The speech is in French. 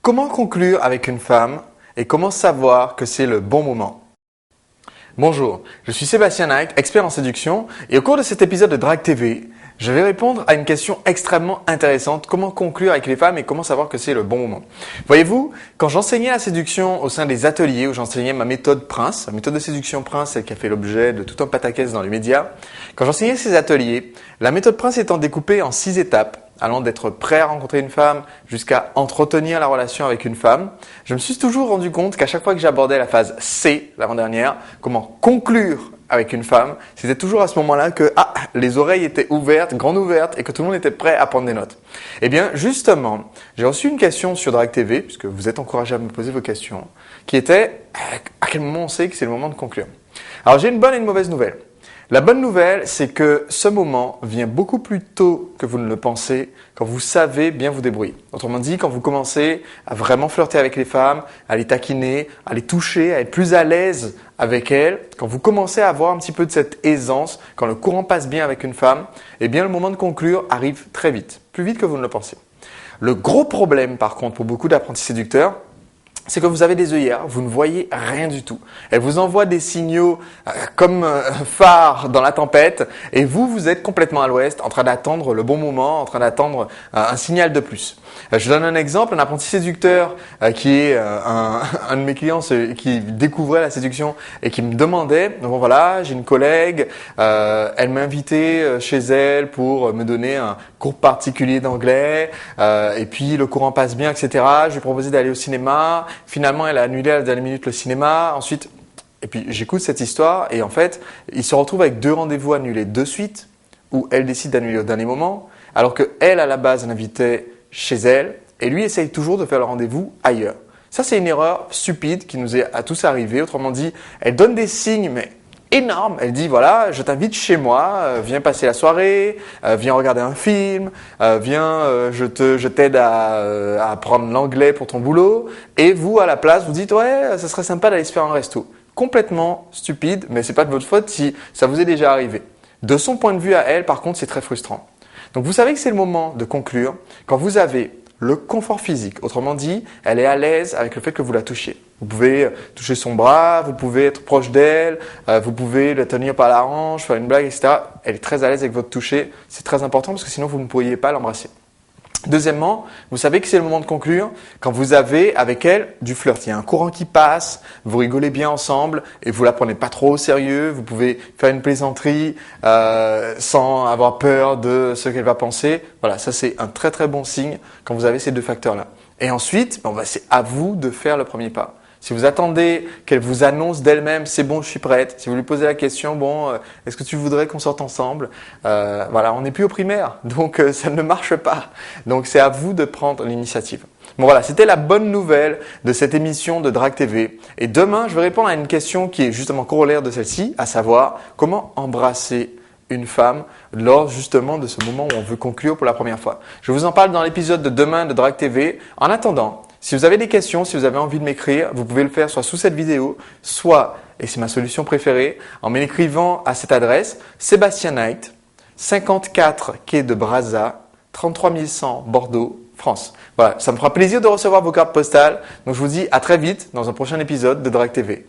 Comment conclure avec une femme et comment savoir que c'est le bon moment? Bonjour, je suis Sébastien Knight, expert en séduction et au cours de cet épisode de Drague TV, je vais répondre à une question extrêmement intéressante, comment conclure avec les femmes et comment savoir que c'est le bon moment. Voyez-vous, quand j'enseignais la séduction au sein des ateliers où j'enseignais ma méthode Prince, la méthode de séduction Prince, celle qui a fait l'objet de tout un pataquès dans les médias, quand j'enseignais ces ateliers, la méthode Prince étant découpée en 6 étapes, allant d'être prêt à rencontrer une femme jusqu'à entretenir la relation avec une femme, je me suis toujours rendu compte qu'à chaque fois que j'abordais la phase C, l'avant-dernière, comment conclure avec une femme, c'était toujours à ce moment-là que les oreilles étaient ouvertes, grandes ouvertes, et que tout le monde était prêt à prendre des notes. Eh bien, justement, j'ai reçu une question sur Drague TV, puisque vous êtes encouragé à me poser vos questions, qui était à quel moment on sait que c'est le moment de conclure. Alors, j'ai une bonne et une mauvaise nouvelle. La bonne nouvelle, c'est que ce moment vient beaucoup plus tôt que vous ne le pensez quand vous savez bien vous débrouiller. Autrement dit, quand vous commencez à vraiment flirter avec les femmes, à les taquiner, à les toucher, à être plus à l'aise avec elles, quand vous commencez à avoir un petit peu de cette aisance, quand le courant passe bien avec une femme, eh bien le moment de conclure arrive très vite, plus vite que vous ne le pensez. Le gros problème par contre pour beaucoup d'apprentis séducteurs, c'est que vous avez des œillères, vous ne voyez rien du tout. Elle vous envoie des signaux comme phares dans la tempête et vous êtes complètement à l'ouest en train d'attendre le bon moment, en train d'attendre un signal de plus. Je donne un exemple, un apprenti séducteur qui est un de mes clients qui découvrait la séduction et qui me demandait, bon voilà, j'ai une collègue, elle m'a invité chez elle pour me donner un cours particulier d'anglais et puis le courant passe bien, etc. Je lui ai proposé d'aller au cinéma. Finalement, elle a annulé à la dernière minute le cinéma. Ensuite, et puis j'écoute cette histoire et en fait, il se retrouve avec 2 rendez-vous annulés de suite où elle décide d'annuler au dernier moment alors qu'elle, à la base, l'invitait chez elle et lui essaye toujours de faire le rendez-vous ailleurs. Ça, c'est une erreur stupide qui nous est à tous arrivé. Autrement dit, elle donne des signes, mais énorme. Elle dit voilà, je t'invite chez moi, viens passer la soirée, viens regarder un film, viens, je t'aide à apprendre l'anglais pour ton boulot. Et vous, à la place, vous dites ouais, ça serait sympa d'aller se faire un resto. Complètement stupide, mais c'est pas de votre faute si ça vous est déjà arrivé. De son point de vue à elle, par contre, c'est très frustrant. Donc vous savez que c'est le moment de conclure quand vous avez le confort physique. Autrement dit, elle est à l'aise avec le fait que vous la touchiez. Vous pouvez toucher son bras, vous pouvez être proche d'elle, vous pouvez la tenir par la hanche, faire une blague, etc. Elle est très à l'aise avec votre toucher. C'est très important parce que sinon vous ne pourriez pas l'embrasser. Deuxièmement, vous savez que c'est le moment de conclure quand vous avez avec elle du flirt. Il y a un courant qui passe, vous rigolez bien ensemble et vous la prenez pas trop au sérieux. Vous pouvez faire une plaisanterie sans avoir peur de ce qu'elle va penser. Voilà, ça c'est un très très bon signe quand vous avez ces 2 facteurs-là. Et ensuite, c'est à vous de faire le premier pas. Si vous attendez qu'elle vous annonce d'elle-même, c'est bon, je suis prête. Si vous lui posez la question, est-ce que tu voudrais qu'on sorte ensemble? Voilà, on n'est plus au primaire, donc ça ne marche pas. Donc c'est à vous de prendre l'initiative. Bon voilà, c'était la bonne nouvelle de cette émission de Drague TV. Et demain, je vais répondre à une question qui est justement corollaire de celle-ci, à savoir comment embrasser une femme lors justement de ce moment où on veut conclure pour la première fois. Je vous en parle dans l'épisode de demain de Drague TV. En attendant, si vous avez des questions, si vous avez envie de m'écrire, vous pouvez le faire soit sous cette vidéo, soit, et c'est ma solution préférée, en m'écrivant à cette adresse, Sébastien Knight, 54 quai de Brazza, 33 100 Bordeaux, France. Voilà, ça me fera plaisir de recevoir vos cartes postales. Donc je vous dis à très vite dans un prochain épisode de Drague TV.